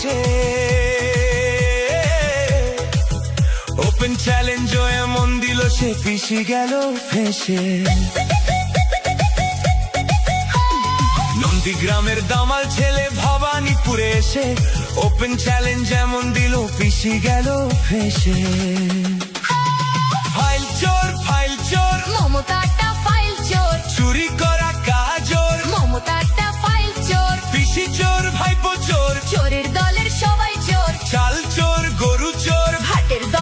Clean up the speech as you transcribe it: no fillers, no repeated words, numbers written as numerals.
এসে। Open challenge এমন দিল সে পিছি গেল ফেঁসে। নন্দীগ্রামের দামাল ছেলে ভবানীপুরে এসে ওপেন চ্যালেঞ্জ এমন দিল পিছি গেল ফেঁসে।